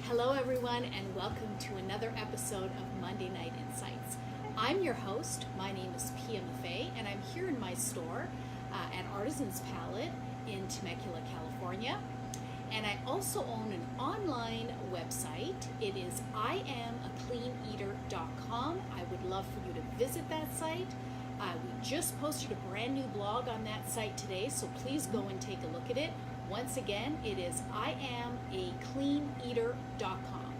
Hello, everyone, and welcome to another episode of Monday Night Insights. I'm your host. My name is Pia Maffei, and I'm here in my store at Artisan's Palette in Temecula, California. And I also own an online website. It is IamACleanEater.com. I would love for you to visit that site. We just posted a brand new blog on that site today, so please go and take a look at it. Once again, it is IamACleanEater.com.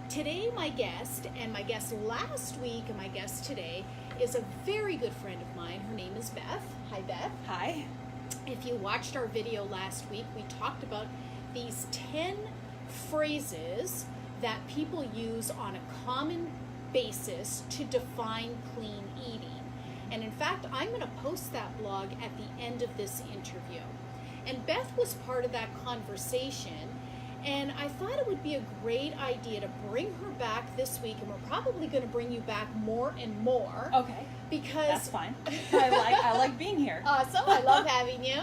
Today, my guest, and my guest last week and my guest today, is a very good friend of mine. Her name is Beth. Hi, Beth. Hi. If you watched our video last week, we talked about these 10 phrases that people use on a common basis to define clean eating. And in fact, I'm going to post that blog at the end of this interview. And Beth was part of that conversation, and I thought it would be a great idea to bring her back this week, and we're probably going to bring you back more and more. Okay. Because that's fine. I like being here. Awesome. I love having you.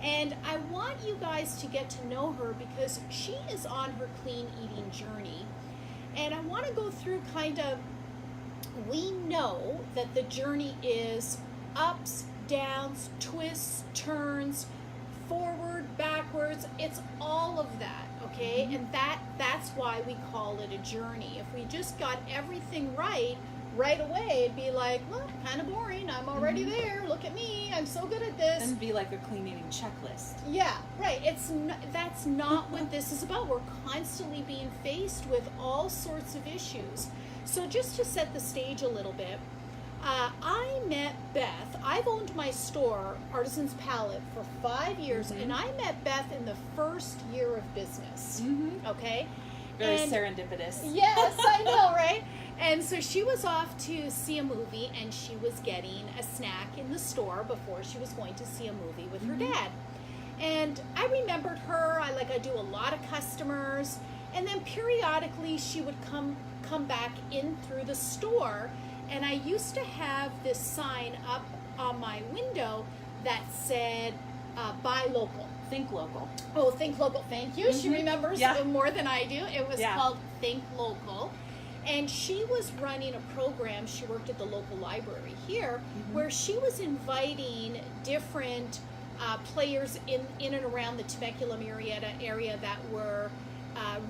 And I want you guys to get to know her because she is on her clean eating journey. And I want to go through we know that the journey is ups, downs, twists, turns, forward, backwards. It's all of that, okay? Mm-hmm. And that's why we call it a journey. If we just got everything right away, it'd be like, well, kind of boring. I'm already there. Look at me. I'm so good at this. And be like a clean eating checklist. Yeah, right. That's not what this is about. We're constantly being faced with all sorts of issues. So just to set the stage a little bit, I met Beth. I've owned my store, Artisan's Palette, for 5 years, and I met Beth in the first year of business. Okay? Very serendipitous. Yes, I know, right? And so she was off to see a movie, and she was getting a snack in the store before she was going to see a movie with her dad. And I remembered her. I do a lot of customers, and then periodically she would come back in through the store, and I used to have this sign up on my window that said, buy local. Think local. Oh, think local. Thank you. She remembers more than I do. It was called Think Local. And she was running a program. She worked at the local library here, where she was inviting different players in and around the Temecula area that were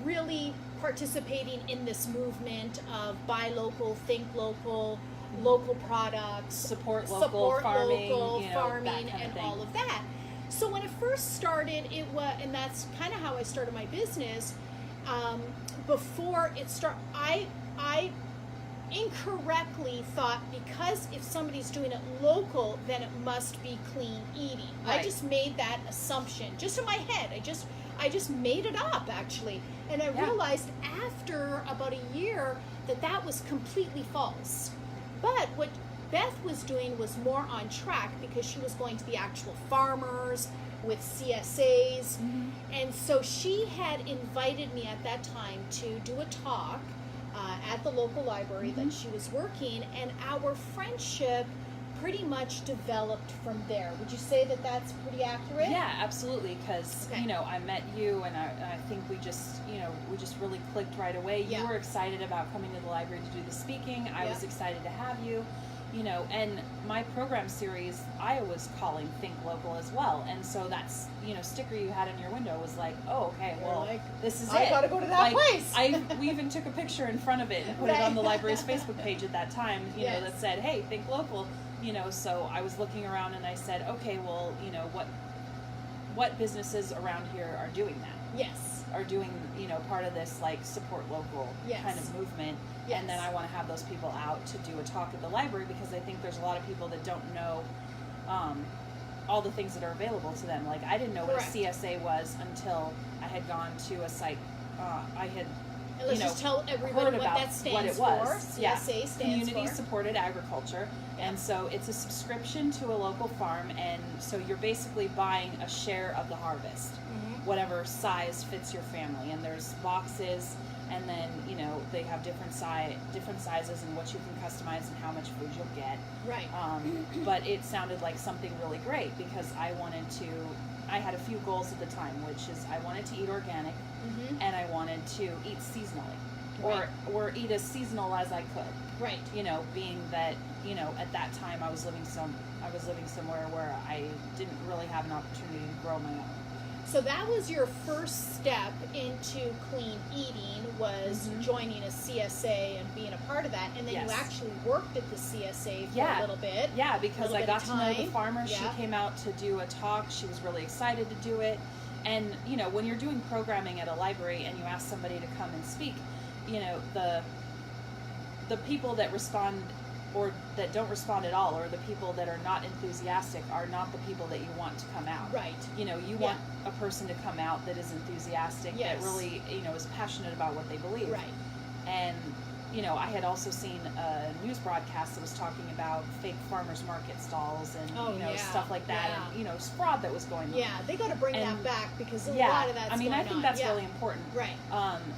really participating in this movement of buy local, think local, local products, support local, farming, and all of that. So when it first started, and that's kind of how I started my business. Before it started, I incorrectly thought because if somebody's doing it local, then it must be clean eating. Right. I just made that assumption, just in my head. I just made it up, actually. And I realized after about a year that was completely false. But what Beth was doing was more on track because she was going to the actual farmers with CSAs. And so she had invited me at that time to do a talk at the local library that she was working, and our friendship pretty much developed from there. Would you say that that's pretty accurate? Yeah, absolutely, because I met you, and I think we just really clicked right away. You were excited about coming to the library to do the speaking. I was excited to have you. And my program series, I was calling Think Local as well. And so that's, sticker you had on your window was like, oh, okay, well, this is it. I gotta go to that place. We even took a picture in front of it and put it on the library's Facebook page at that time, that said, hey, Think Local. So I was looking around and I said, okay, well, what businesses around here are doing that? Yes. Are doing, part of this support local kind of movement. Yes. And then I want to have those people out to do a talk at the library because I think there's a lot of people that don't know all the things that are available to them. Like I didn't know what a CSA was until I had gone to a site. Let's just tell everybody what that stands for. CSA stands for Community Supported Agriculture. And so it's a subscription to a local farm, and so you're basically buying a share of the harvest, whatever size fits your family. And there's boxes, and then they have different sizes and what you can customize and how much food you'll get. Right. But it sounded like something really great because I wanted to I had a few goals at the time, which is I wanted to eat organic, and I wanted to eat seasonally, or eat as seasonal as I could. Right. You know, being that, you know, at that time I was living somewhere where I didn't really have an opportunity to grow my own. So that was your first step into clean eating, was joining a CSA and being a part of that. And then you actually worked at the CSA for a little bit. Yeah, because I got to know the farmer. Yeah. She came out to do a talk. She was really excited to do it. And, you know, when you're doing programming at a library and you ask somebody to come and speak, you know, the people that respond or that don't respond at all, or the people that are not enthusiastic, are not the people that you want to come out. Right. You know, you want a person to come out that is enthusiastic, that really, you know, is passionate about what they believe. Right. And, you know, I had also seen a news broadcast that was talking about fake farmers market stalls and, you know, stuff like that, and, you know, fraud that was going on. Yeah, they got to bring that back, because a lot of that's going on. I think that's really important. Right.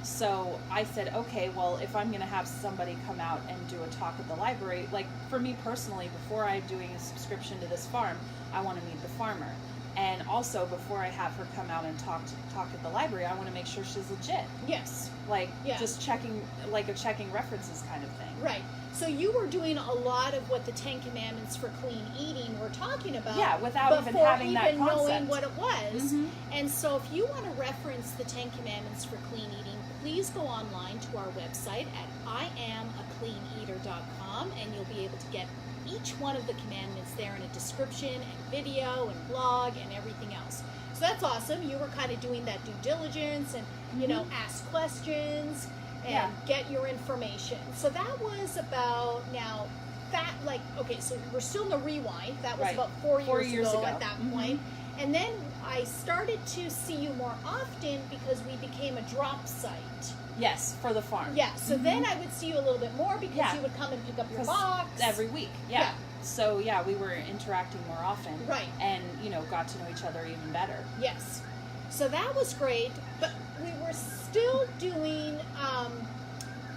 So I said, okay, well, if I'm going to have somebody come out and do a talk at the library, like for me personally, before I'm doing a subscription to this farm, I want to meet the farmer. And also, before I have her come out and talk at the library, I want to make sure she's legit. Yes. Like, just checking, like a checking references kind of thing. Right. So you were doing a lot of what the 10 Commandments for clean eating were talking about. Yeah, without even having that concept. Knowing what it was. And so if you want to reference the 10 Commandments for clean eating, please go online to our website at iamacleaneater.com, and you'll be able to get each one of the commandments there in a description and video and blog and everything else. So that's awesome. You were kind of doing that due diligence and, you know, ask questions and get your information. So that was about, now, that, like, okay, so we're still in the rewind. That was about 4 years ago at that point. And then I started to see you more often because we became a drop site. Yes, for the farm. Yeah, so then I would see you a little bit more because you would come and pick up your box. Every week, So, we were interacting more often. Right. And, you know, got to know each other even better. Yes. So that was great, but we were still doing,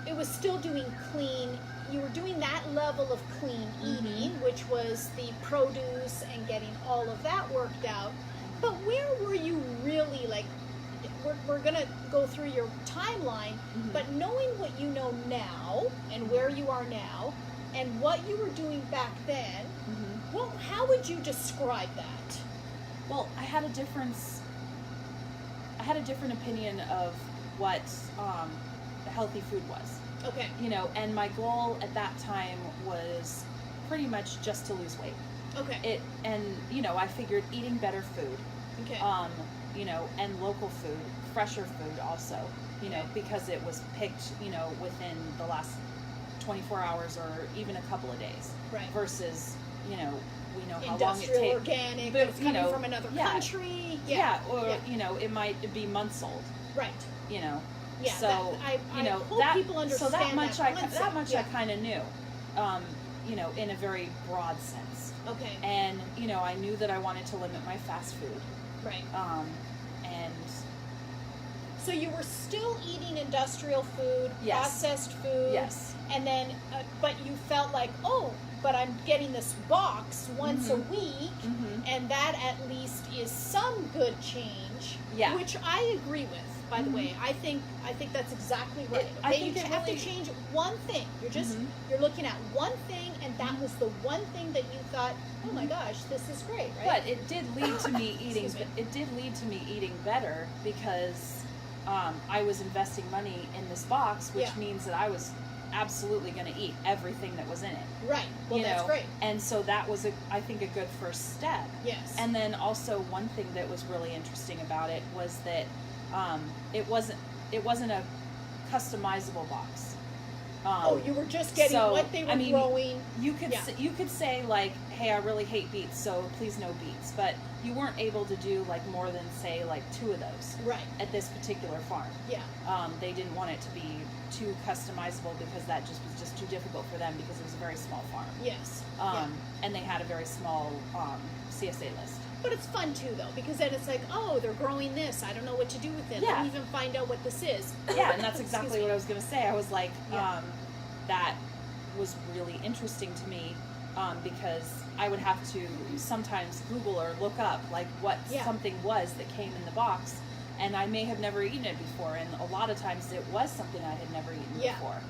it was still doing clean. You were doing that level of clean eating, which was the produce and getting all of that worked out. But where were you really, like, we're going to go through your timeline, but knowing what you know now and where you are now and what you were doing back then, well, how would you describe that? Well, I had a different opinion of what healthy food was. Okay. You know, and my goal at that time was pretty much just to lose weight. Okay. And you know, I figured eating better food. Okay. You know, and local food, fresher food also, you know, because it was picked, you know, within the last 24 hours or even a couple of days. Right. Versus, you know, we know how long it takes. Industrial organic, that's coming from another country. You know, it might be months old. Right. You know. Yeah. So I hope people understand that much concept. I kind of knew. You know, in a very broad sense. Okay. And, you know, I knew that I wanted to limit my fast food. Right. And so you were still eating industrial food, processed food. Yes. And then, but you felt like, oh, but I'm getting this box once a week, and that at least is some good change. Yeah. Which I agree with. By the way, I think that's exactly right. I think you have to change one thing. You're just you're looking at one thing, and that was the one thing that you thought, oh my gosh, this is great, right? But it did lead to me eating. It did lead to me eating better because I was investing money in this box, which means that I was absolutely going to eat everything that was in it. Right. Well, that's great. And so that was, I think, a good first step. Yes. And then also one thing that was really interesting about it was that it wasn't a customizable box. You were just getting what they were growing. You could say like, hey, I really hate beets, so please no beets. But you weren't able to do like more than say like 2 of those. Right. At this particular farm. Yeah. They didn't want it to be too customizable because that just was just too difficult for them because it was a very small farm. Yes. And they had a very small CSA list. But it's fun too, though, because then it's like, oh, they're growing this. I don't know what to do with it. Let me even find out what this is. Yeah, and that's exactly what I was going to say. I was like, that was really interesting to me because I would have to sometimes Google or look up like what something was that came in the box, and I may have never eaten it before, and a lot of times it was something I had never eaten before.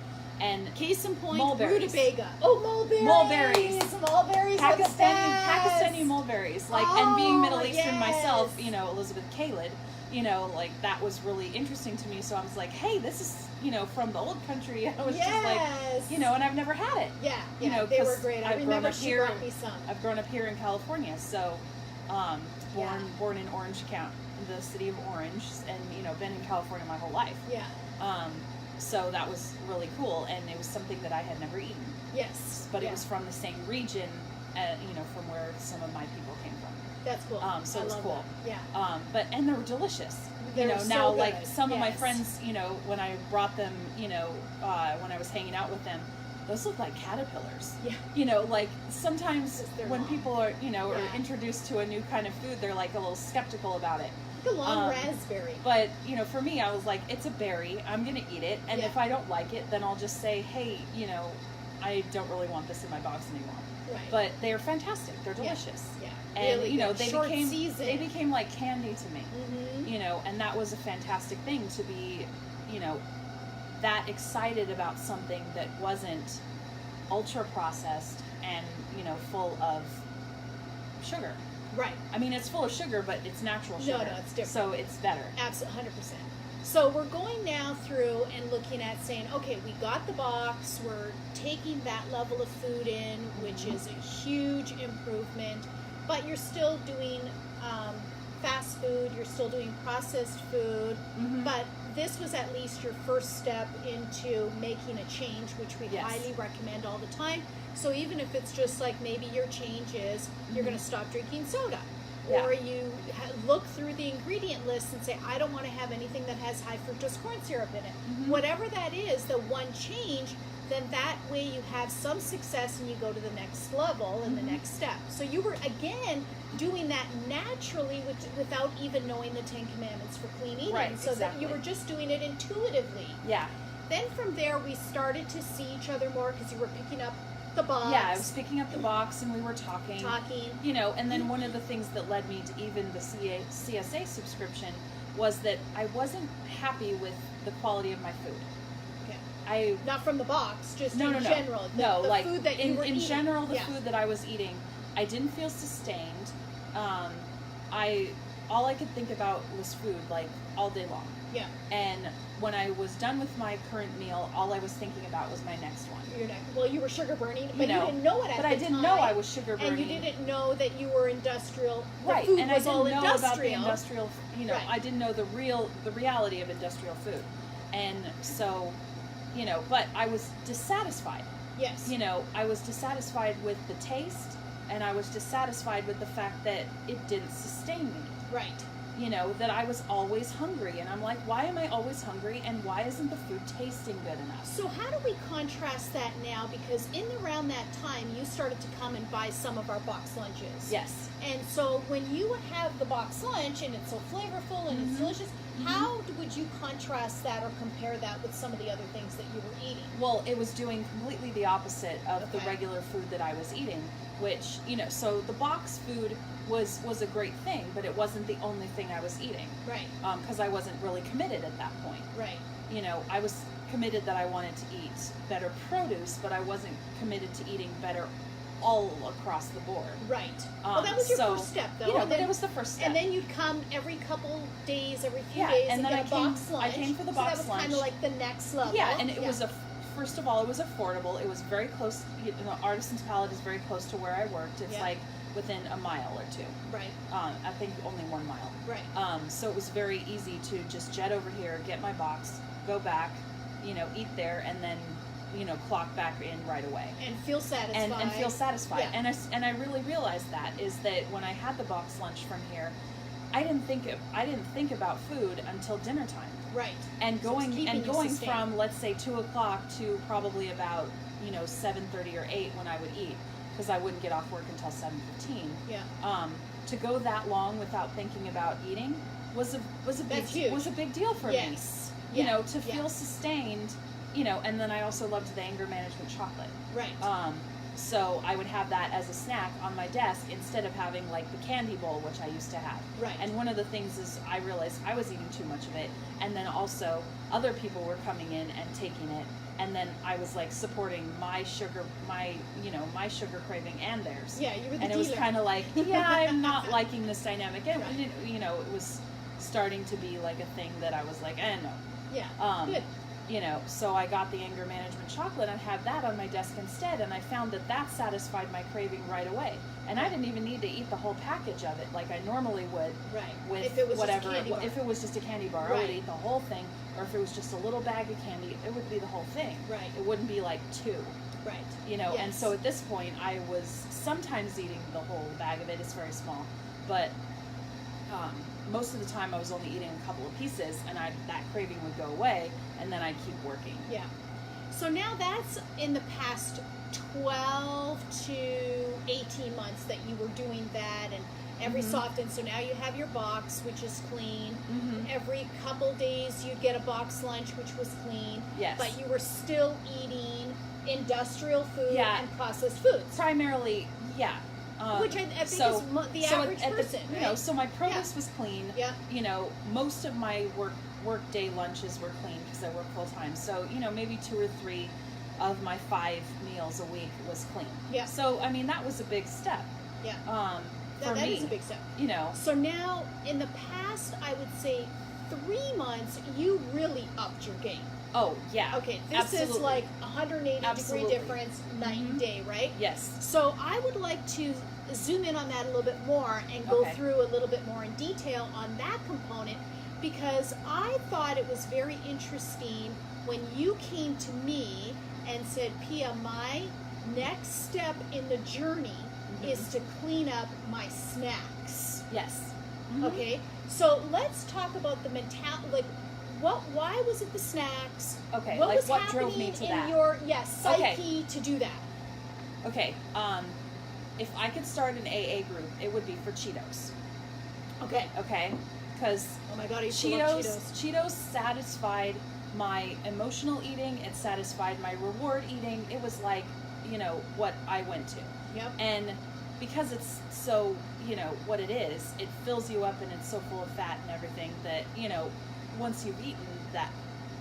And case in point, mulberries. rutabaga. Oh, mulberries. Mulberries are the best. Pakistani mulberries. Like, and being Middle Eastern myself, you know, Elizabeth Khaled, you know, like that was really interesting to me. So I was like, hey, this is, you know, from the old country. I was just like, you know, and I've never had it. Yeah, you know, they were great. I remember she brought me some. I've grown up here in California, so born in Orange County, the city of Orange, and you know, been in California my whole life. Yeah. So that was really cool, and it was something that I had never eaten. Yes. But it was from the same region, you know, from where some of my people came from. That's cool. So it was cool. That. Yeah. And they were delicious. They're you know, so now good. like some of my friends, you know, when I brought them, you know, when I was hanging out with them, those look like caterpillars. Yeah. You know, like sometimes when long. people are, you know, are introduced to a new kind of food, they're like a little skeptical about it. The long raspberry. But, you know, for me, I was like, it's a berry. I'm going to eat it. And if I don't like it, then I'll just say, hey, you know, I don't really want this in my box anymore. Right. But they're fantastic. They're delicious. Yeah. And, really you know, good. they became like candy to me. Mm-hmm. You know, and that was a fantastic thing to be, you know, that excited about something that wasn't ultra processed and, you know, full of sugar. Right. I mean, it's full of sugar, but it's natural sugar. No, it's different. So it's better. Absolutely, 100%. So we're going now through and looking at saying, okay, we got the box, we're taking that level of food in, which is a huge improvement, but you're still doing fast food, you're still doing processed food, but this was at least your first step into making a change, which we highly recommend all the time. So even if it's just like maybe your change is you're going to stop drinking soda, or you look through the ingredient list and say, I don't want to have anything that has high fructose corn syrup in it. Whatever that is, the one change, then that way you have some success and you go to the next level and the next step. So you were, again, doing that naturally without even knowing the 10 Commandments for clean eating. Right, so that you were just doing it intuitively. Yeah. Then from there, we started to see each other more because you were picking up the box. Yeah, I was picking up the box and we were talking. You know, and then one of the things that led me to even the CSA subscription was that I wasn't happy with the quality of my food. Okay. Not from the box, just in general. The like food that you were eating. In general, the food that I was eating, I didn't feel sustained. All I could think about was food, like all day long. Yeah. And when I was done with my current meal, all I was thinking about was my next one. Well, you were sugar burning, but you didn't know it at the time. But I didn't know I was sugar burning. And you didn't know that you were industrial. Right. The food and was I all didn't know industrial. about the industrial, you know, I didn't know the reality of industrial food. And so, you know, but I was dissatisfied. Yes. You know, I was dissatisfied with the taste, and I was dissatisfied with the fact that it didn't sustain me. Right. You know, that I was always hungry. And I'm like, why am I always hungry? And why isn't the food tasting good enough? So how do we contrast that now? Because in around that time, you started to come and buy some of our box lunches. Yes. And so when you would have the box lunch, and it's so flavorful and it's delicious, how would you contrast that or compare that with some of the other things that you were eating? Well, it was doing completely the opposite of the regular food that I was eating, which, you know, so the box food was a great thing, but it wasn't the only thing I was eating. Right. Because I wasn't really committed at that point. Right. You know, I was committed that I wanted to eat better produce, but I wasn't committed to eating better all across the board. Right. Well, that was your first step, though. You know, but it was the first step. And then you'd come every couple days, every few days, and get a box lunch. I came for the box lunch. So that was kind of like the next level. Yeah, and it was first of all, it was affordable. It was very close. You know, Artisan's Palette is very close to where I worked. It's like within a mile or two. Right. I think only 1 mile. Right. So it was very easy to just jet over here, get my box, go back, you know, eat there, and then, you know, clock back in right away. And feel satisfied. And feel satisfied. Yeah. And I really realized that is that when I had the box lunch from here, I didn't think about food until dinner time. Right. And going from, let's say, 2 o'clock to probably about, you know, 7:30 or 8 when I would eat, because I wouldn't get off work until 7:15. Yeah. To go that long without thinking about eating was a big deal for me. You know, to feel sustained, you know, and then I also loved the anger management chocolate. Right. So I would have that as a snack on my desk instead of having like the candy bowl, which I used to have. Right. And one of the things is I realized I was eating too much of it, and then also other people were coming in and taking it, and then I was like supporting my sugar craving and theirs. Yeah, you were the And dealer. it was kind of like, yeah, I'm not liking this dynamic. And Right. it was starting to be like a thing that I was like, no. Yeah, good. So I got the anger management chocolate and had that on my desk instead, and I found that satisfied my craving right away. And I didn't even need to eat the whole package of it like I normally would. Right. With if it was whatever. just a candy bar. If it was just a candy bar, I Right. would eat the whole thing. Or if it was just a little bag of candy, it would be the whole thing. Right. It wouldn't be like two. Right. And Yes. so at this point, I was sometimes eating the whole bag of it. It's very small, but most of the time I was only eating a couple of pieces, and that craving would go away, and then I'd keep working. Yeah. So now that's in the past 12 to 18 months that you were doing that, and every so often. So now you have your box, which is clean. Mm-hmm. Every couple days you'd get a box lunch, which was clean. Yes. But you were still eating industrial food Yeah. and processed foods. Primarily, yeah. Which I think is the average person, right? So my produce was clean. Yeah. Most of my work day lunches were clean because I work full time. So, maybe 2 or 3 of my 5 meals a week was clean. Yeah. So, I mean, that was a big step. Yeah. For that me. is a big step. So now, in the past, I would say 3 months, you really upped your game. Oh, yeah. Okay, this is like 180-degree difference night and day, right? Yes. So I would like to zoom in on that a little bit more and go through a little bit more in detail on that component, because I thought it was very interesting when you came to me and said, Pia, my next step in the journey is to clean up my snacks. Yes. Okay, so let's talk about the mentality, like, why was it the snacks? Okay, what like was what happening drove me to in that? your psyche to do that? Okay, if I could start an AA group, it would be for Cheetos. Okay, because oh my God, I used to love Cheetos satisfied my emotional eating. It satisfied my reward eating. It was like, what I went to. Yep. And because it's so, what it is, it fills you up, and it's so full of fat and everything that, once you've eaten that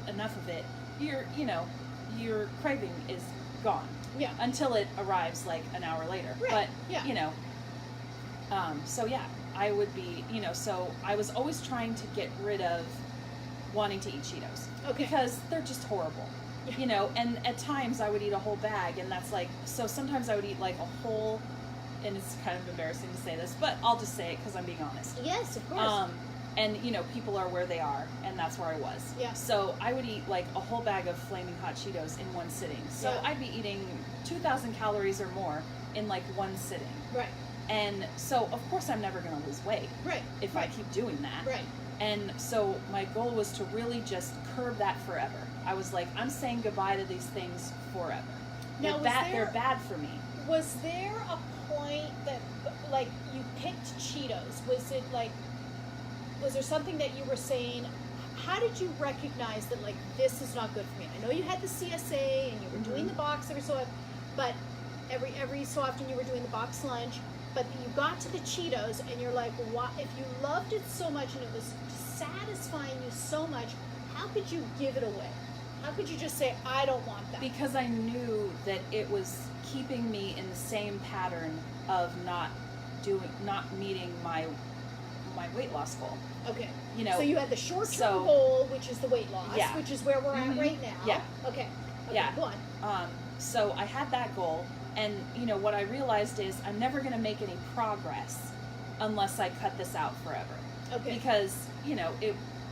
enough of it, your craving is gone. Yeah. Until it arrives like an hour later. Right. But so yeah, I would be, so I was always trying to get rid of wanting to eat Cheetos. Okay. Because they're just horrible. And at times I would eat a whole bag, and that's like, so sometimes I would eat like a whole, and it's kind of embarrassing to say this, but I'll just say it because I'm being honest. Yes, of course. And people are where they are, and that's where I was. Yeah. So I would eat like a whole bag of flaming hot Cheetos in one sitting. So I'd be eating 2,000 calories or more in like one sitting. Right. And so of course I'm never going to lose weight. Right. If I keep doing that. Right. And so my goal was to really just curb that forever. I was like, I'm saying goodbye to these things forever. Now, they're bad for me. Was there a point that, like, you picked Cheetos? Was there something that you were saying? How did you recognize that, like, this is not good for me? I know you had the CSA and you were doing the box every so often, but every so often you were doing the box lunch. But you got to the Cheetos and you're like, why, if you loved it so much and it was satisfying you so much, how could you give it away? How could you just say, I don't want that? Because I knew that it was keeping me in the same pattern of not meeting my weight loss goal. Okay. So you had the short-term goal, which is the weight loss, which is where we're at right now. Yeah. Okay. Yeah. Go on. So I had that goal, and what I realized is I'm never going to make any progress unless I cut this out forever. Okay. Because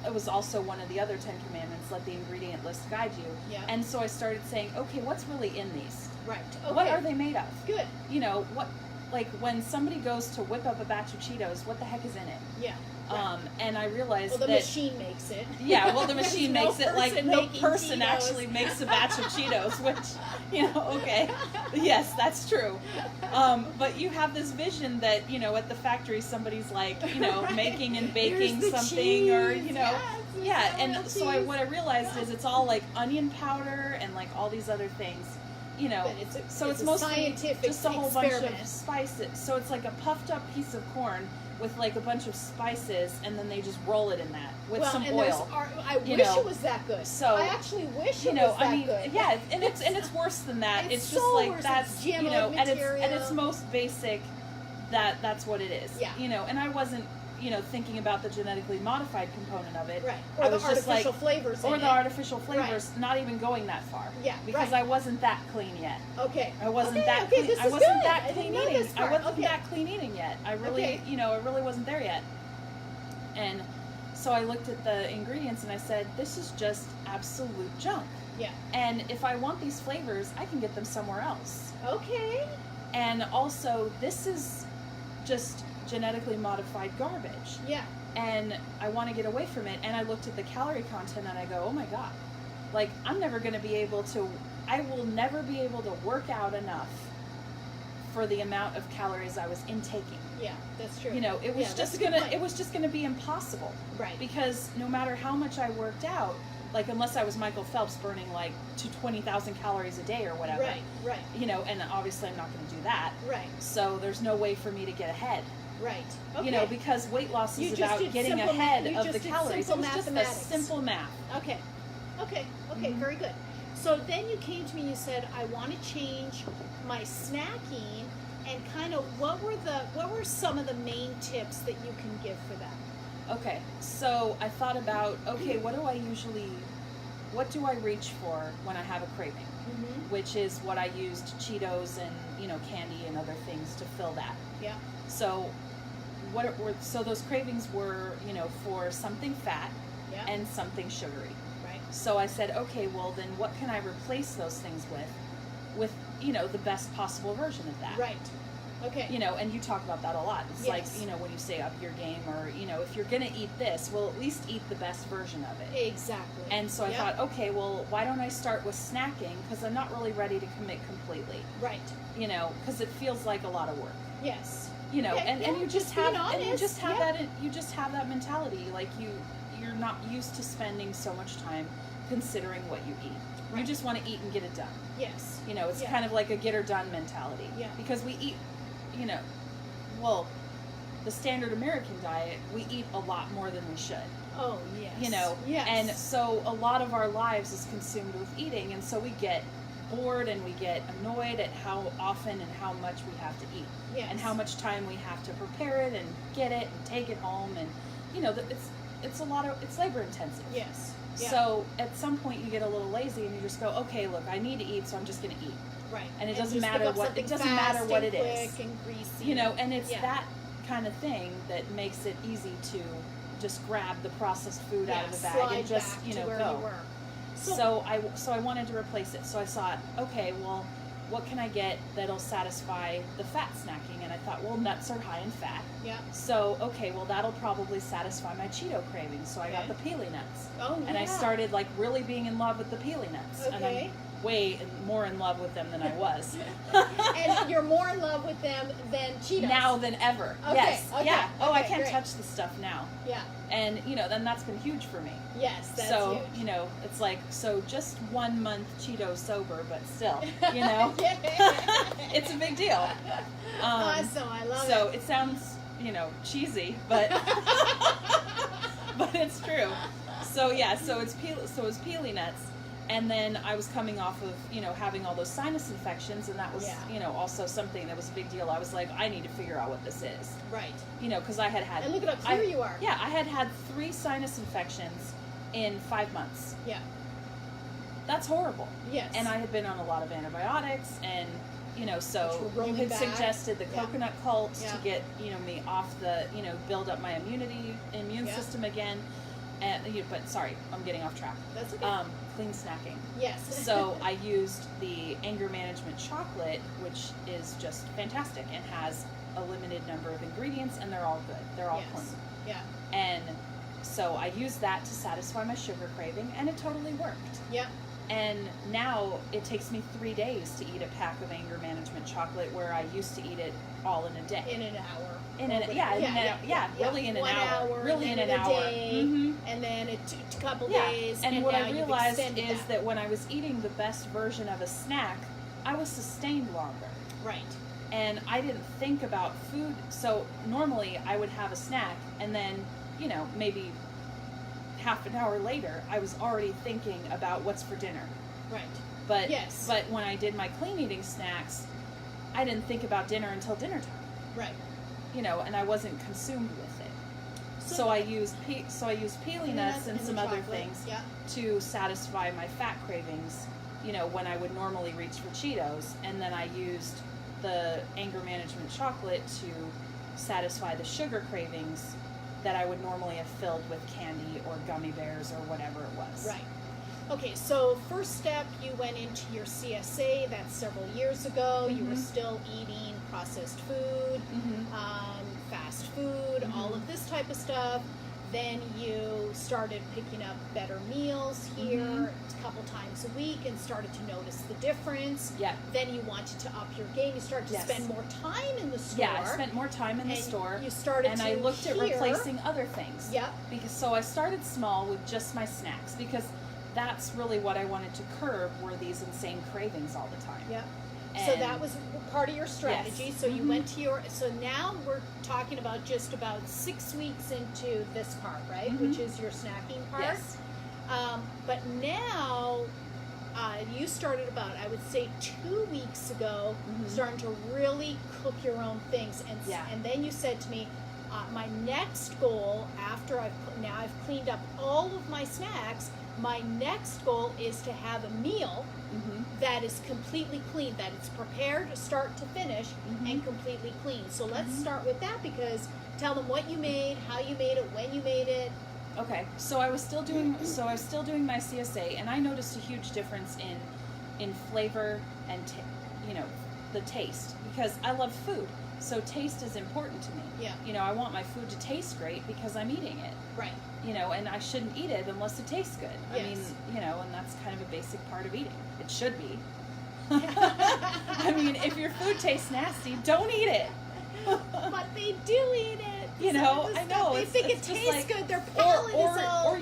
it was also one of the other 10 commandments, let the ingredient list guide you. Yeah. And so I started saying, okay, what's really in these? Right. Okay. What are they made of? Good. Like when somebody goes to whip up a batch of Cheetos, what the heck is in it? Yeah. Right. And I realized the machine makes it. Yeah, well, the machine makes it. Like, no person Cheetos. actually makes a batch of Cheetos, which, okay. Yes, that's true. But you have this vision that, at the factory, somebody's like, making and baking something cheese. Or, Yes, and so what I realized is it's all like onion powder and like all these other things. But it's a mostly scientific just a whole bunch experiment. of spices. So it's like a puffed up piece of corn with like a bunch of spices, and then they just roll it in that with some oil. I wish it was that good. So I actually wish it was that good. Yeah, and it's worse than that. It's just so like worse. that's It's GMO at material. its most basic. That's what it is. Yeah. And I wasn't thinking about the genetically modified component of it. Right. Or I the was just artificial like, flavors. or in the it. artificial flavors. Not even going that far. Yeah. Because I wasn't that clean yet. Okay. I wasn't okay, that okay, clean. This I is wasn't good. that I clean didn't know eating. this I part. wasn't Okay. that clean eating yet. I really, I really wasn't there yet. And so I looked at the ingredients and I said, this is just absolute junk. Yeah. And if I want these flavors, I can get them somewhere else. Okay. And also, this is just genetically modified garbage. Yeah. And I want to get away from it. And I looked at the calorie content and I go, oh my God, like I'm never going to be able to, I will never be able to work out enough for the amount of calories I was intaking. Yeah, that's true. It was just gonna be impossible. Right. Because no matter how much I worked out, like unless I was Michael Phelps burning like to 20,000 calories a day or whatever. Right. And obviously I'm not gonna do that. Right. So there's no way for me to get ahead. Right. Okay. Because weight loss is You just about did getting simple ahead you of just the did calories. It simple was just a mathematics. simple math. Okay. Mm-hmm. Very good. So then you came to me, you said, I want to change my snacking, and kind of what were some of the main tips that you can give for that? Okay, so I thought about, what do I reach for when I have a craving? Mm-hmm. Which is what I used Cheetos and, candy and other things to fill that. Yeah. So so those cravings were, for something fat Yeah. and something sugary. Right. So I said, okay, well then what can I replace those things with, the best possible version of that? Right. Okay. And you talk about that a lot. It's Yes. like, when you say up your game or, if you're going to eat this, well, at least eat the best version of it. Exactly. And so I thought, okay, well, why don't I start with snacking? Because I'm not really ready to commit completely. Right. Because it feels like a lot of work. Yes. And you just being have, and you honest. just have you just have that mentality. Like you're not used to spending so much time considering what you eat. Right. You just want to eat and get it done. Yes. It's kind of like a get her done mentality. Yeah. Because we eat, the standard American diet, we eat a lot more than we should. Oh, yes. Yes. And so a lot of our lives is consumed with eating, and so we get bored and we get annoyed at how often and how much we have to eat. Yes. And how much time we have to prepare it and get it and take it home, and it's labor intensive. Yes. Yeah. So at some point you get a little lazy and you just go, okay, look, I need to eat, so I'm just going to eat. Right. And it just doesn't matter pick up what something it doesn't matter fast what and it is. quick and greasy. And it's that kind of thing that makes it easy to just grab the processed food out of the bag slide and just back to where go. you were. So I wanted to replace it. So I thought, okay, well, what can I get that'll satisfy the fat snacking? And I thought, well, nuts are high in fat. Yeah. So okay, well, that'll probably satisfy my Cheeto cravings. So I got the peely nuts. Oh, and I started like really being in love with the peely nuts. Okay. And I'm way more in love with them than I was. And you're more in love with them than Cheetos. Now than ever. Okay, Yes. okay, Yeah. Oh, I okay, can't great. touch the stuff now. Yeah. And then that's been huge for me. Yes, that's So, huge. it's like, so just 1 month Cheeto sober, but still, Yeah. it's a big deal. Awesome, I love it. So it sounds, cheesy, but but it's true. So yeah, so it's peely nuts. And then I was coming off of, having all those sinus infections, and that was, also something that was a big deal. I was like, I need to figure out what this is. Right. Because I had. And look at how clear you are. Yeah, I had 3 sinus infections in 5 months. Yeah. That's horrible. Yes. And I had been on a lot of antibiotics, and so Which were you rolling had back. suggested the coconut cult Yeah. to get me off the build up my immune Yeah. system again. And but sorry, I'm getting off track. That's okay. Clean snacking. Yes. So I used the anger management chocolate, which is just fantastic and has a limited number of ingredients, and they're all good. They're all clean. Yeah. And so I used that to satisfy my sugar craving, and it totally worked. Yeah. And now it takes me 3 days to eat a pack of anger management chocolate, where I used to eat it all in a day. In an hour. Really in an 1 hour. Really in an hour. Day, Mm-hmm. And then a couple Yeah. days. And what now I you've realized extended is that when I was eating the best version of a snack, I was sustained longer. Right. And I didn't think about food. So normally I would have a snack and then, maybe half an hour later, I was already thinking about what's for dinner. Right. But yes. But when I did my clean eating snacks, I didn't think about dinner until dinner time. Right. And I wasn't consumed with it. So I used pili nuts and some other things to satisfy my fat cravings, when I would normally reach for Cheetos, and then I used the anger management chocolate to satisfy the sugar cravings that I would normally have filled with candy or gummy bears or whatever it was. Right. Okay, so first step, you went into your CSA, that's several years ago. You were still eating processed food, fast food, all of this type of stuff. Then you started picking up better meals here a couple times a week and started to notice the difference. Yeah. Then you wanted to up your game. You started to spend more time in the store. Yeah, I spent more time in the store. You started and I looked at replacing other things. Yeah. So I started small with just my snacks because that's really what I wanted to curb were these insane cravings all the time. Yeah. So that was part of your strategy. Yes. So you went to so now we're talking about just about 6 weeks into this part, right? Which is your snacking part. Yes. But now you started about, I would say 2 weeks ago, starting to really cook your own things. And then you said to me, my next goal after I've cleaned up all of my snacks, my next goal is to have a meal that is completely clean, that it's prepared start to finish and completely clean. So let's start with that, because tell them what you made, how you made it, when you made it. Okay, so I was still doing my CSA, and I noticed a huge difference in flavor and the taste, because I love food. So taste is important to me. Yeah. I want my food to taste great because I'm eating it. Right. And I shouldn't eat it unless it tastes good. Yes. I mean, and that's kind of a basic part of eating. It should be. I mean, if your food tastes nasty, don't eat it. But they do eat it. I know. They think it tastes good. Their palate is all.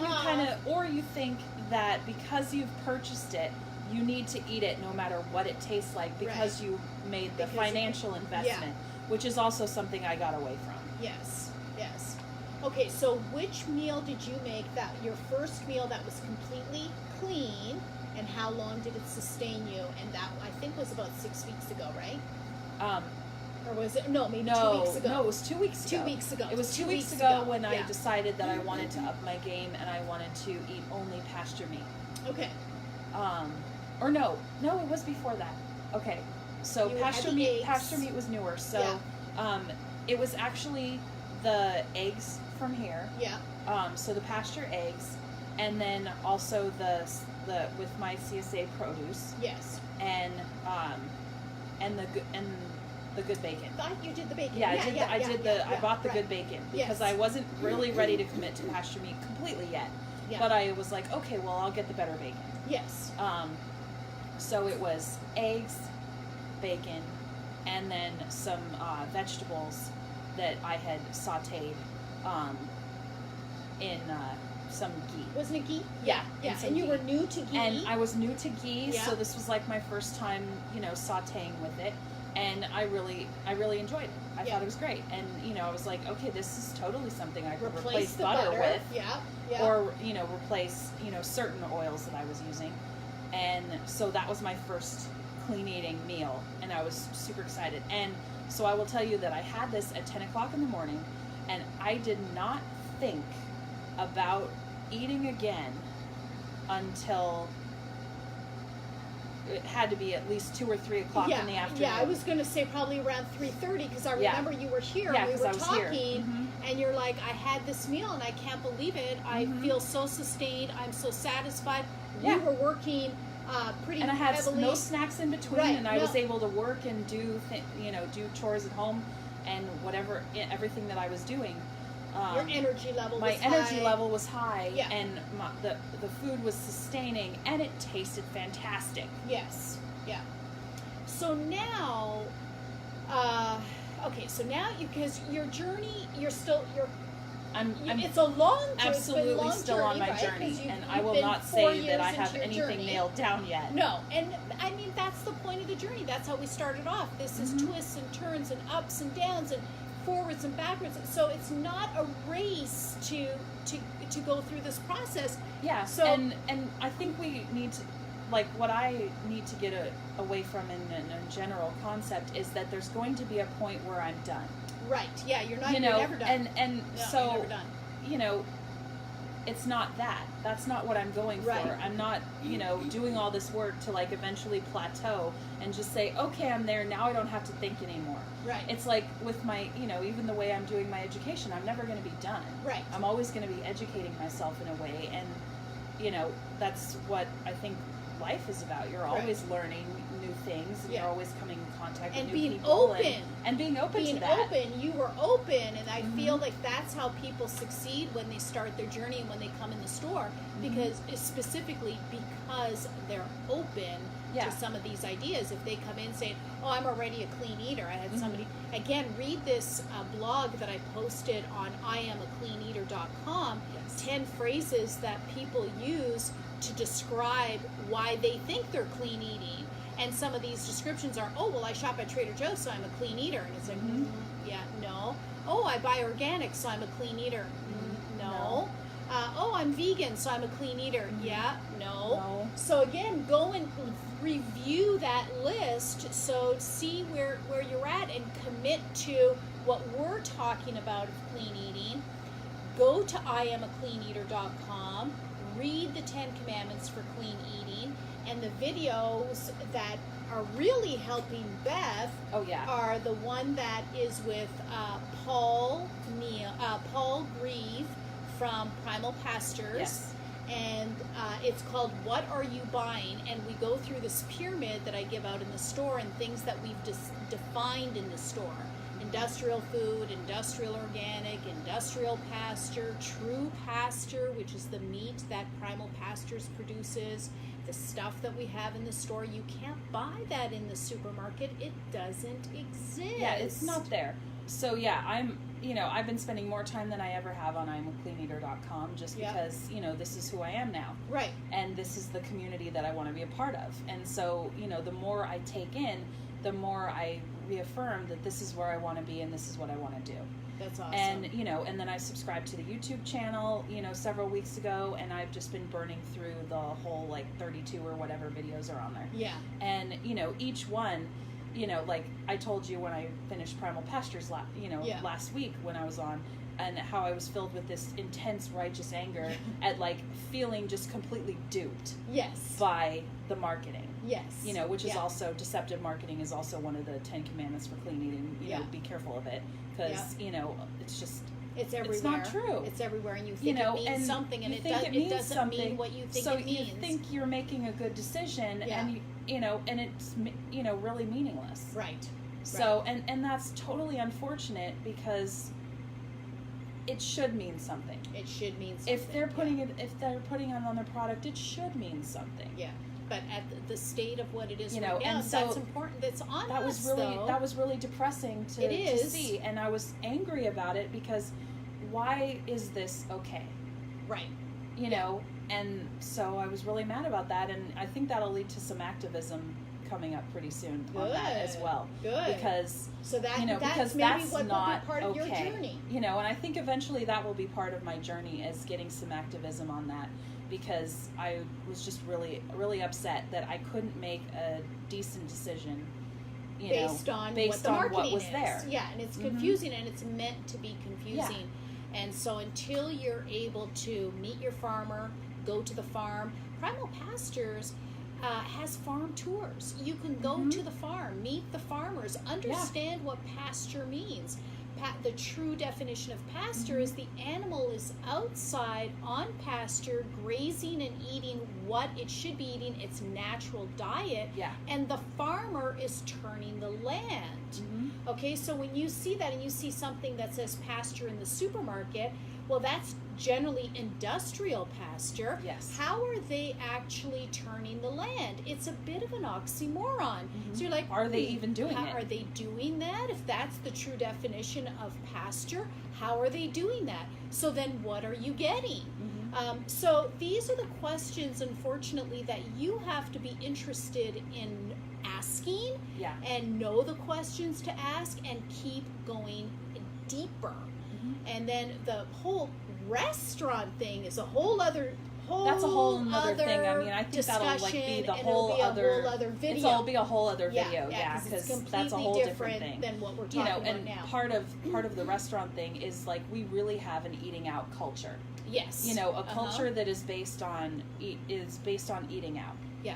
Or you think that because you've purchased it, you need to eat it no matter what it tastes like because you made the financial investment, which is also something I got away from. Yes, yes. Okay, so which meal did you make your first meal that was completely clean, and how long did it sustain you? And that, I think, was about 6 weeks ago, right? Or was it? No, maybe 2 weeks ago. No, it was 2 weeks ago. 2 weeks ago. It was 2 weeks ago when I decided that I wanted to up my game and I wanted to eat only pasture meat. Okay. Or no, it was before that. Okay, so pasture meat was newer. So, it was actually the eggs from here. Yeah. So the pasture eggs, and then also the with my CSA produce. Yes. And the good bacon. I thought you did the bacon. Yeah, I bought the good bacon because I wasn't really ready to commit to pasture meat completely yet. Yeah. But I was like, okay, well, I'll get the better bacon. Yes. So it was eggs, bacon, and then some vegetables that I had sauteed in some ghee. Wasn't it ghee? Yeah. And you were new to ghee? And I was new to ghee, so this was like my first time, sauteing with it. And I really enjoyed it. I thought it was great. And, I was like, okay, this is totally something I could replace butter with. Yeah. Or, replace, certain oils that I was using. And so that was my first clean eating meal. And I was super excited. And so I will tell you that I had this at 10 o'clock in the morning. And I did not think about eating again until it had to be at least 2 or 3 o'clock in the afternoon. Yeah, I was going to say probably around 3:30 because I remember you were here and we were talking and you're like, I had this meal and I can't believe it. I feel so sustained. I'm so satisfied. We were working pretty heavily. And I had no snacks in between and I was able to work and do chores at home and everything that I was doing. Your energy level was high. My energy level was high, and the food was sustaining, and it tasted fantastic. Yes, yeah. So now, because your journey, it's a long journey. Absolutely still on my journey, and I will not say that I have anything nailed down yet. No, and I mean, that's the point of the journey. That's how we started off. This is twists and turns and ups and downs and forwards and backwards. So it's not a race to go through this process. Yeah. So and I think we need to, like, what I need to get away from in a general concept is that there's going to be a point where I'm done. Right. Yeah. You're never done. And no, so you're never done. You know, it's not that. That's not what I'm going for. I'm not, doing all this work to like eventually plateau and just say, okay, I'm there. Now I don't have to think anymore. Right. It's like with my, even the way I'm doing my education, I'm never going to be done. Right. I'm always going to be educating myself in a way. And, that's what I think life is about. You're always learning new things, and you're always coming in contact with new people. And being open to that. You were open, and I feel like that's how people succeed when they start their journey and when they come in the store, because specifically because they're open to some of these ideas. If they come in saying, oh, I'm already a clean eater. I had somebody, again, read this blog that I posted on IamACleanEater.com, 10 phrases that people use to describe why they think they're clean eating. And some of these descriptions are, oh, well, I shop at Trader Joe's, so I'm a clean eater. And it's like, yeah, no. Oh, I buy organic, so I'm a clean eater. No. Oh, I'm vegan, so I'm a clean eater. Yeah, no. So again, go and review that list, so see where you're at and commit to what we're talking about of clean eating. Go to IamACleanEater.com, read the 10 Commandments for clean eating, and the videos that are really helping Beth are the one that is with Paul Grieve from Primal Pastures, and it's called What Are You Buying? And we go through this pyramid that I give out in the store and things that we've defined in the store. Industrial food, industrial organic, industrial pasture, true pasture, which is the meat that Primal Pastures produces, the stuff that we have in the store. You can't buy that in the supermarket. It doesn't exist. Yeah, it's not there. So I've been spending more time than I ever have on IamACleanEater.com just because, this is who I am now. Right. And this is the community that I want to be a part of. And so, the more I take in, the more I reaffirm that this is where I want to be and this is what I want to do. That's awesome. And, and then I subscribed to the YouTube channel, several weeks ago, and I've just been burning through the whole, 32 or whatever videos are on there. Yeah. And, each one, like I told you when I finished Primal Pastures, last week when I was on, and how I was filled with this intense righteous anger at, feeling just completely duped. Yes. By the marketing. Yes. Which is also, deceptive marketing is also one of the 10 Commandments for clean eating. Be careful of it. Because, it's just... It's everywhere. It's not true. It's everywhere, and you think it means something, and it doesn't mean what you think it means. So you think you're making a good decision, and and it's really meaningless. Right. So and that's totally unfortunate because it should mean something. It should mean something. If they're putting it on their product, it should mean something. Yeah. But at the state of what it is right now, and so that's important. That's on that us, that was really depressing to see, and I was angry about it because why is this okay? Right. And so I was really mad about that, and I think that'll lead to some activism coming up pretty soon on that as well. Good. Because that's maybe what will be part of your journey. And I think eventually that will be part of my journey, is getting some activism on that. Because I was just really, really upset that I couldn't make a decent decision, based on what was there. Yeah, and it's confusing, and it's meant to be confusing. Yeah. And so until you're able to meet your farmer, go to the farm, Primal Pastures has farm tours. You can go to the farm, meet the farmers, understand what pasture means. The true definition of pasture is the animal is outside on pasture, grazing and eating what it should be eating, its natural diet. Yeah. And the farmer is turning the land. Mm-hmm. Okay, so when you see that and you see something that says pasture in the supermarket, well, that's generally industrial pasture. Yes. How are they actually turning the land? It's a bit of an oxymoron. Mm-hmm. So you're like, are they even doing it? Are they doing that? If that's the true definition of pasture, how are they doing that? So then what are you getting? Mm-hmm. So these are the questions, unfortunately, that you have to be interested in asking, yeah, and know the questions to ask and keep going deeper. Mm-hmm. And then the whole restaurant thing is a whole other that's a whole other thing. I mean, I think that'll like be the whole other video. It'll be a whole other video, yeah, because it's that's a whole different thing than what we're talking about and now. part of the restaurant thing is like we really have an eating out culture. Yes. A culture that is based on eating out. Yeah.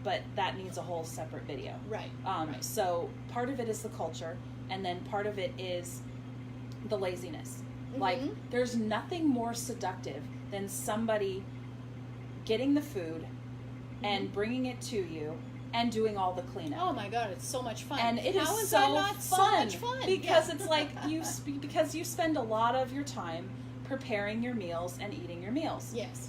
But that needs a whole separate video. Right. Right. So part of it is the culture, and then part of it is the laziness. Mm-hmm. Like, there's nothing more seductive than somebody getting the food and bringing it to you and doing all the cleanup. Oh my God, it's so much fun. And it How is is so that not fun, so much fun? because it's like because you spend a lot of your time preparing your meals and eating your meals. Yes.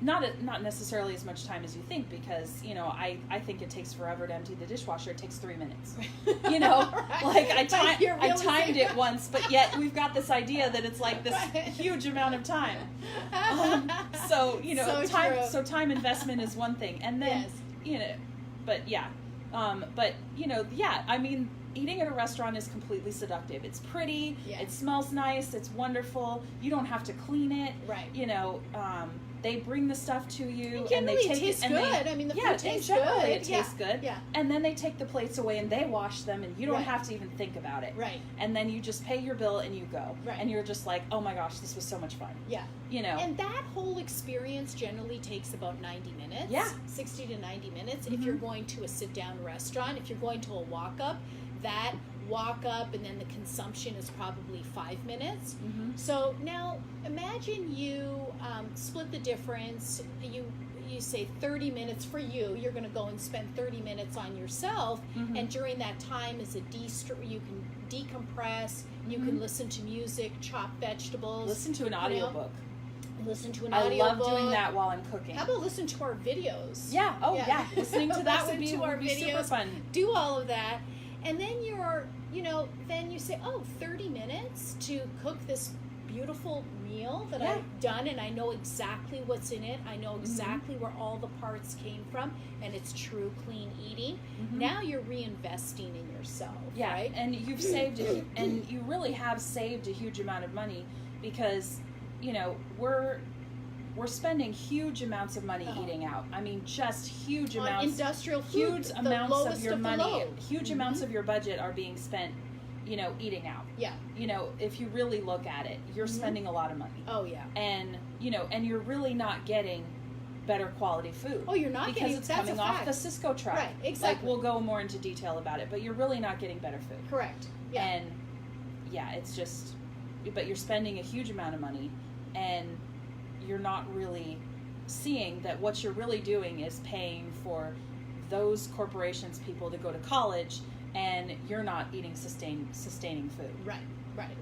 Not necessarily as much time as you think, because I think it takes forever to empty the dishwasher. It takes 3 minutes. Right. Like I timed it once, but yet we've got this idea that it's like this huge amount of time. So time investment is one thing, and then I mean, eating at a restaurant is completely seductive. It's pretty. Yeah. It smells nice. It's wonderful. You don't have to clean it. Right. They bring the stuff to you, and they take it. And the food tastes good. It tastes good. Yeah. And then they take the plates away and they wash them, and you don't have to even think about it. Right. And then you just pay your bill and you go. Right. And you're just like, oh my gosh, this was so much fun. Yeah. And that whole experience generally takes about 90 minutes. Yeah. 60 to 90 minutes. If you're going to a sit-down restaurant, if you're going to a walk-up, that walk-up and then the consumption is probably 5 minutes. Mm-hmm. So now imagine you split the difference. You say 30 minutes for you. You're going to go and spend 30 minutes on yourself, and during that time is you can decompress. You can listen to music, chop vegetables, listen to an audiobook. Listen to an audiobook. I love doing that while I'm cooking. How about listen to our videos? Yeah. Oh yeah. Listening to that would be super fun. Do all of that. And then then you say, 30 minutes to cook this beautiful meal that I've done, and I know exactly what's in it. I know exactly where all the parts came from, and it's true clean eating. Mm-hmm. Now you're reinvesting in yourself, right? And you've saved it, and you really have saved a huge amount of money, because, we're spending huge amounts of money eating out. I mean, just huge amounts. Industrial food, huge amounts of your money, huge mm-hmm. amounts of your budget are being spent, eating out. Yeah. If you really look at it, you're spending a lot of money. Oh yeah. And and you're really not getting better quality food. Oh, you're not because getting, it's that's coming a off fact. the Cisco truck. Right. Exactly. Like, we'll go more into detail about it, but you're really not getting better food. Correct. Yeah. And it's just, but you're spending a huge amount of money, and you're not really seeing that what you're really doing is paying for those corporations' people to go to college, and you're not eating sustaining food. Right.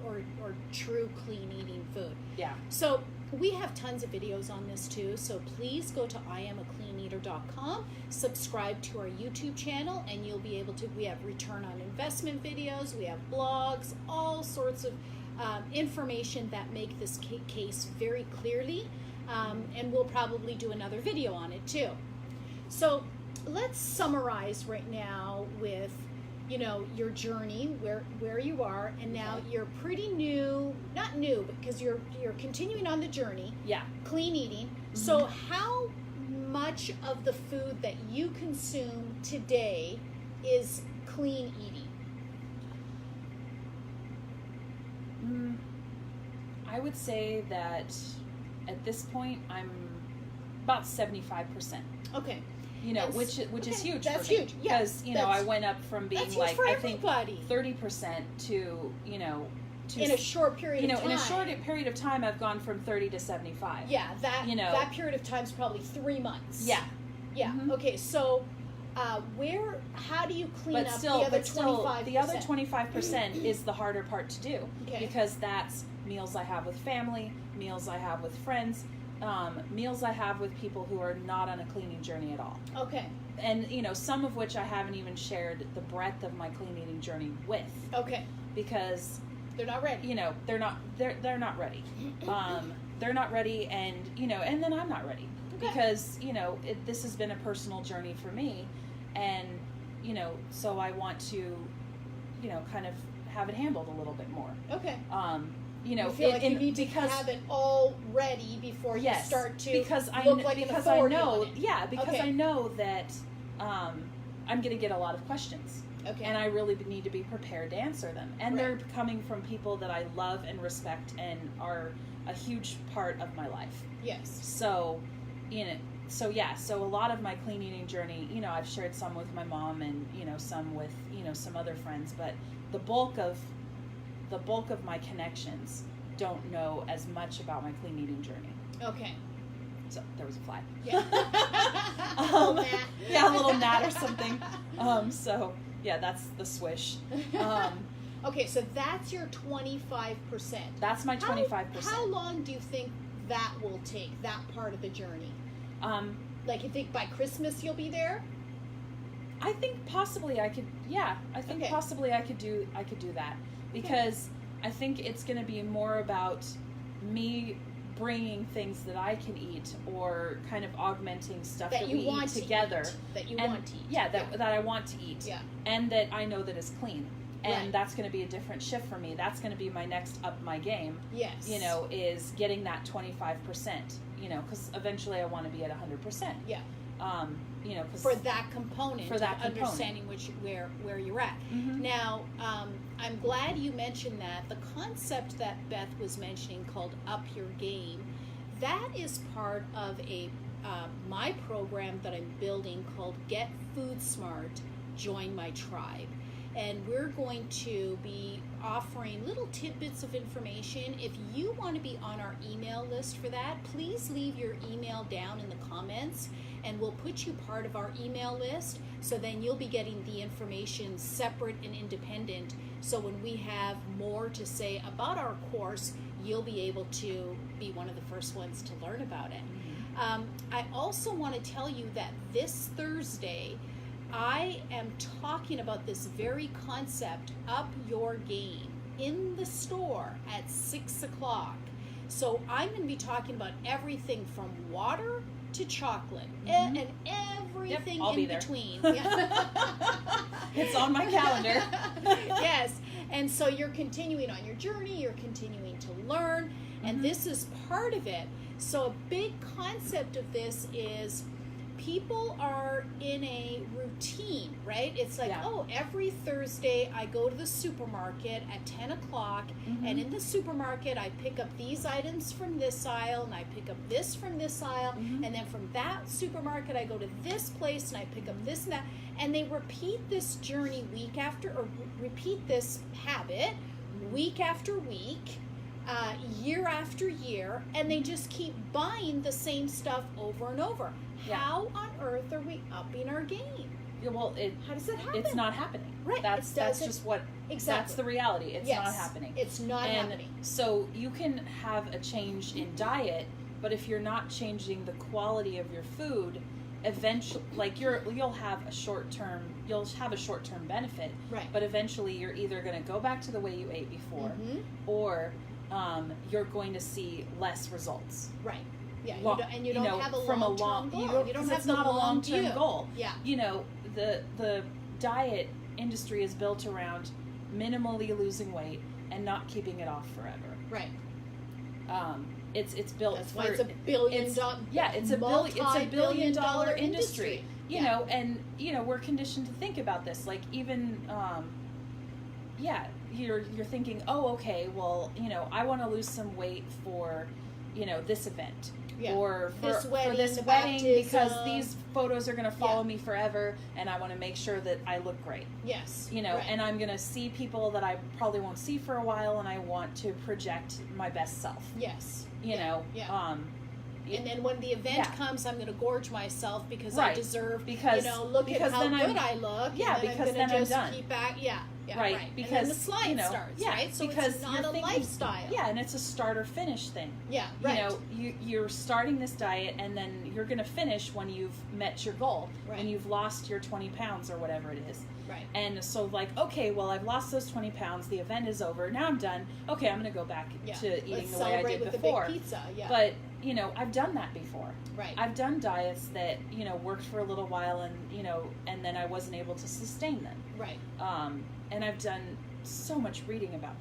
Or true clean eating food. Yeah. So we have tons of videos on this too, so please go to iamacleaneater.com, subscribe to our YouTube channel, and you'll be able to, we have return on investment videos, we have blogs, all sorts of information that make this case very clearly, and we'll probably do another video on it too. So let's summarize right now with your journey, where you are, and now you're pretty new, not new, because you're continuing on the journey. Yeah. Clean eating. Mm-hmm. So how much of the food that you consume today is clean eating? I would say that at this point I'm about 75%. Okay. Which is huge. That's for me, huge. Yeah. Because I went up from being like, I think 30% to in a short period of time. In a short period of time, I've gone from 30 to 75. Yeah, that period of time is probably 3 months. Yeah. Yeah. Mm-hmm. Okay, so how do you clean up the other 25%? The other 25% is the harder part to do. Okay. Because that's meals I have with family, meals I have with friends, meals I have with people who are not on a cleaning journey at all. Okay. And, some of which I haven't even shared the breadth of my clean eating journey with. Okay. Because they're not ready. They're not ready. They're not ready, and and then I'm not ready. Okay. Because this has been a personal journey for me, and so I want to kind of have it handled a little bit more. Okay. You feel like you need to have it all ready before you start to look like an authority on it. Because I know that I'm going to get a lot of questions. Okay. And I really need to be prepared to answer them. And they're coming from people that I love and respect and are a huge part of my life. Yes. So, so a lot of my clean eating journey, I've shared some with my mom and, some with, some other friends, but the bulk of my connections don't know as much about my clean eating journey. Okay. So there was a fly. Yeah. A little gnat or something. So yeah, that's the swish. Okay, so that's your 25%. That's my 25%. How long do you think that will take, that part of the journey? You think by Christmas you'll be there? I think possibly I could. Yeah, I think possibly I could do that, because I think it's going to be more about me bringing things that I can eat, or kind of augmenting stuff that we eat together. That you want to eat. Yeah, that I want to eat. Yeah. And that I know that is clean. And that's going to be a different shift for me. That's going to be my next up my game. Yes. Is getting that 25%. Because eventually I want to be at 100%. Yeah. Cause for that component. Understanding where you're at. Mm-hmm. Now, I'm glad you mentioned that. The concept that Beth was mentioning called Up Your Game, that is part of my program that I'm building called Get Food Smart, Join My Tribe. And we're going to be offering little tidbits of information. If you want to be on our email list for that, please leave your email down in the comments, and we'll put you part of our email list, so then you'll be getting the information separate and independent. So when we have more to say about our course, you'll be able to be one of the first ones to learn about it. Mm-hmm. I also want to tell you that this Thursday, I am talking about this very concept, Up Your Game, in the store at 6 o'clock. So I'm going to be talking about everything from water to chocolate, mm-hmm. and everything in between. It's on my calendar. Yes. And so you're continuing on your journey, you're continuing to learn, and mm-hmm. this is part of it. So a big concept of this is people are in a routine, right? It's like, every Thursday I go to the supermarket at 10 o'clock, mm-hmm. and in the supermarket I pick up these items from this aisle, and I pick up this from this aisle, mm-hmm. and then from that supermarket I go to this place, and I pick up this and that. And they repeat this journey repeat this habit week after week, year after year, and they just keep buying the same stuff over and over. Yeah. How on earth are we upping our game? Yeah, well, how does that happen? It's not happening. Right. That's just what. Exactly. That's the reality. It's not happening. It's not happening. So you can have a change in diet, but if you're not changing the quality of your food, eventually, you'll have a short-term benefit. Right. But eventually, you're either going to go back to the way you ate before, mm-hmm. or you're going to see less results. Right. Yeah, you don't have a long-term goal. You don't have it's not a long-term view. goal. Yeah. The diet industry is built around minimally losing weight and not keeping it off forever. Right. It's built. That's why it's a billion-dollar. Yeah, it's a billion-dollar industry. You know, and we're conditioned to think about this. Like even, you're thinking, oh, okay, well, I want to lose some weight for, this event. or for this wedding because these photos are going to follow me forever, and I want to make sure that I look great. Yes. And I'm going to see people that I probably won't see for a while, and I want to project my best self. Yes. And then when the event comes, I'm going to gorge myself because I deserve, because look at how good I look. Yeah, and because then I'm done. Keep back, right. Because and then the slide starts, right? So because it's not a lifestyle. Yeah, and it's a start or finish thing. Yeah, right. You're starting this diet, and then you're going to finish when you've met your goal, when you've lost your 20 pounds or whatever it is. Right. And so, okay, well, I've lost those 20 pounds. The event is over. Now I'm done. Okay, I'm going to go back to eating the way I did with before. The big pizza. Yeah. But I've done that before. Right. I've done diets that worked for a little while, and then I wasn't able to sustain them. Right. And I've done so much reading about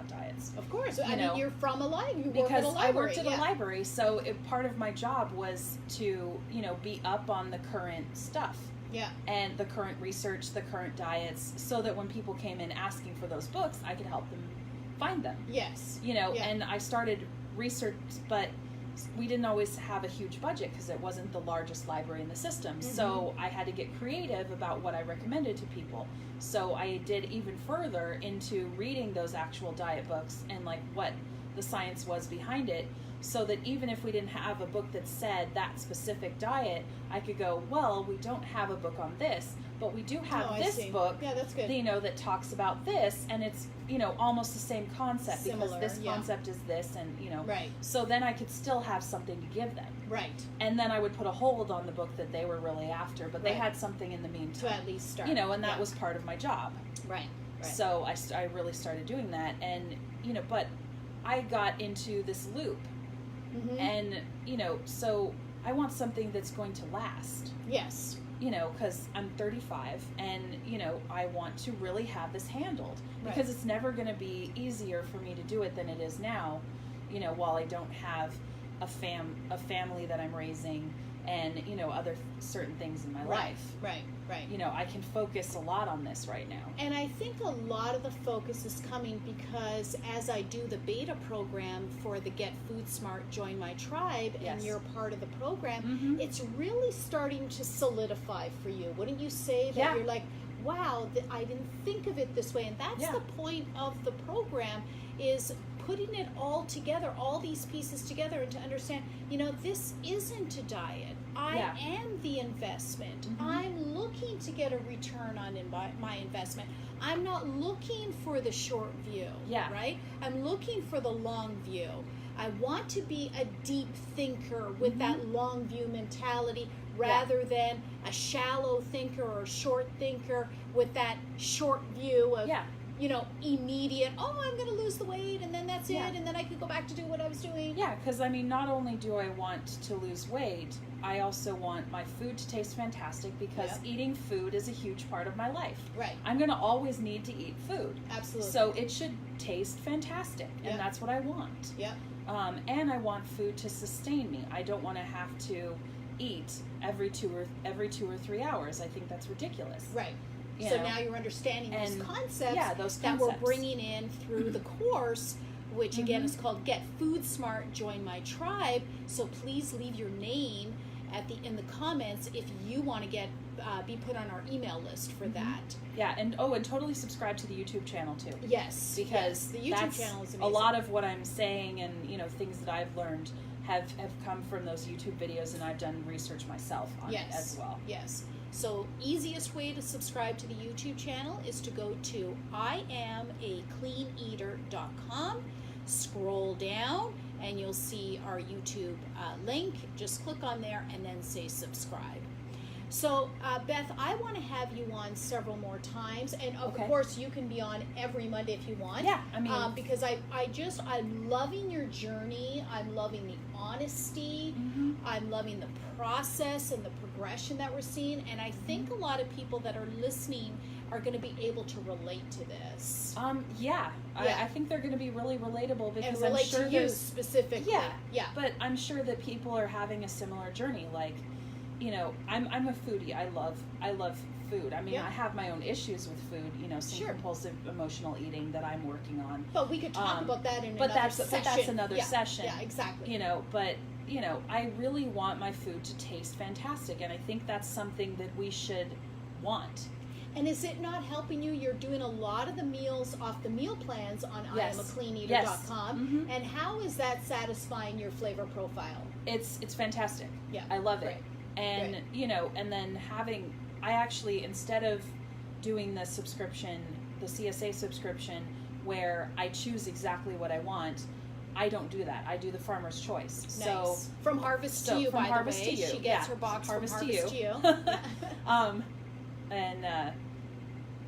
diets. Of course. I mean, you're from a library. You work at a library. I worked at a library, so part of my job was to be up on the current stuff. Yeah. And the current research, the current diets, so that when people came in asking for those books, I could help them find them. Yes. And I started research, but we didn't always have a huge budget because it wasn't the largest library in the system. Mm-hmm. So I had to get creative about what I recommended to people. So I did even further into reading those actual diet books and what the science was behind it, so that even if we didn't have a book that said that specific diet, I could go, well, we don't have a book on this, but we do have this book, that's good. That talks about this, and it's, almost the same concept. Similar, because this concept is this, and, Right. So then I could still have something to give them. Right. And then I would put a hold on the book that they were really after, but they had something in the meantime. To at least start. And that was part of my job. Right. So I really started doing that, and, but I got into this loop. Mm-hmm. And, so I want something that's going to last. Yes. Because I'm 35 and, I want to really have this handled. Because it's never going to be easier for me to do it than it is now, while I don't have a family that I'm raising and, other certain things in my life. Right. I can focus a lot on this right now. And I think a lot of the focus is coming because as I do the beta program for the Get Food Smart, Join My Tribe, and you're part of the program, it's really starting to solidify for you. Wouldn't you say that you're like, wow, I didn't think of it this way? And that's the point of the program, is putting it all together, all these pieces together, and to understand, this isn't a diet. I am the investment. I'm looking to get a return on my investment. I'm not looking for the short view, right? I'm looking for the long view. I want to be a deep thinker with that long view mentality rather than a shallow thinker or short thinker with that short view of immediate, I'm going to lose the weight and then that's it, and then I could go back to do what I was doing. Yeah, because not only do I want to lose weight, I also want my food to taste fantastic, because eating food is a huge part of my life. Right. I'm going to always need to eat food. Absolutely. So it should taste fantastic, and that's what I want. Yeah. And I want food to sustain me. I don't want to have to eat every 2 or 3 hours. I think that's ridiculous. Right. So now you're understanding those concepts that we're bringing in through the course, which again is called Get Food Smart, Join My Tribe. So please leave your name in the comments if you want to be put on our email list for that. Yeah, and totally subscribe to the YouTube channel too. Yes, because the YouTube channel is amazing. A lot of what I'm saying and things that I've learned have come from those YouTube videos, and I've done research myself on it as well. Yes. So easiest way to subscribe to the YouTube channel is to go to IamACleanEater.com, scroll down, and you'll see our YouTube link. Just click on there and then say subscribe. So, Beth, I want to have you on several more times, and of course, you can be on every Monday if you want. Yeah, I mean, because I'm loving your journey. I'm loving the honesty. I'm loving the process and the progression that we're seeing, and I think a lot of people that are listening are going to be able to relate to this. I think they're going to be really relatable, because and relate I'm sure to you specifically. Yeah. But I'm sure that people are having a similar journey. Like, I'm a foodie. I love food. I mean, I have my own issues with food. Some compulsive emotional eating that I'm working on. But we could talk about that in another session. But that's another session. Yeah, exactly. But I really want my food to taste fantastic, and I think that's something that we should want. And is it not helping you? You're doing a lot of the meals off the meal plans on Yes. IamACleanEater.com. Yes. And how is that satisfying your flavor profile? It's fantastic. Yeah. I love Great. it. And, Great. And then I actually, instead of doing the subscription, the CSA subscription, where I choose exactly what I want, I don't do that. I do the farmer's choice. Nice. So from Harvest to You, from by Harvest the way. to You. She gets Yeah. her box Harvest from to Harvest to You. You.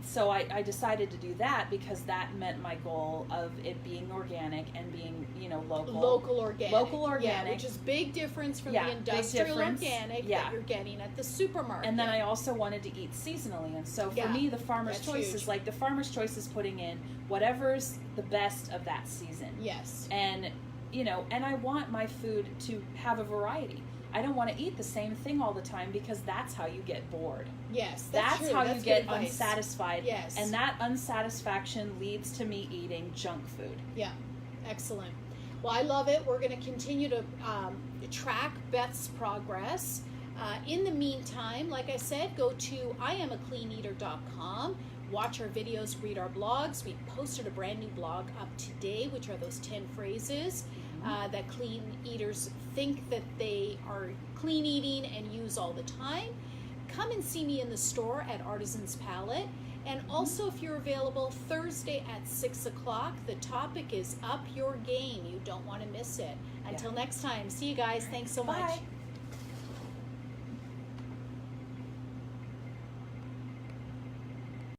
So I decided to do that because that met my goal of it being organic and being, Local organic. Local organic. Yeah, which is big difference from Yeah, the big industrial difference. organic Yeah. that you're getting at the supermarket. And then I also wanted to eat seasonally. And so for Yeah, me, the farmer's that's choice huge. is like the farmer's choice is putting in whatever's the best of that season. Yes. And, and I want my food to have a variety. I don't want to eat the same thing all the time because that's how you get bored. Yes, That's true. how That's you good get advice. unsatisfied. Yes. And that unsatisfaction leads to me eating junk food. Yeah, excellent. Well, I love it. We're going to continue to track Beth's progress. In the meantime, like I said, go to IamACleanEater.com. Watch our videos, read our blogs. We posted a brand new blog up today, which are those 10 phrases that clean eaters think that they are clean eating and use all the time. Come and see me in the store at Artisan's Palette. And also, if you're available Thursday at 6 o'clock, the topic is Up Your Game. You don't want to miss it. Until next time, see you guys. Thanks so much. Bye.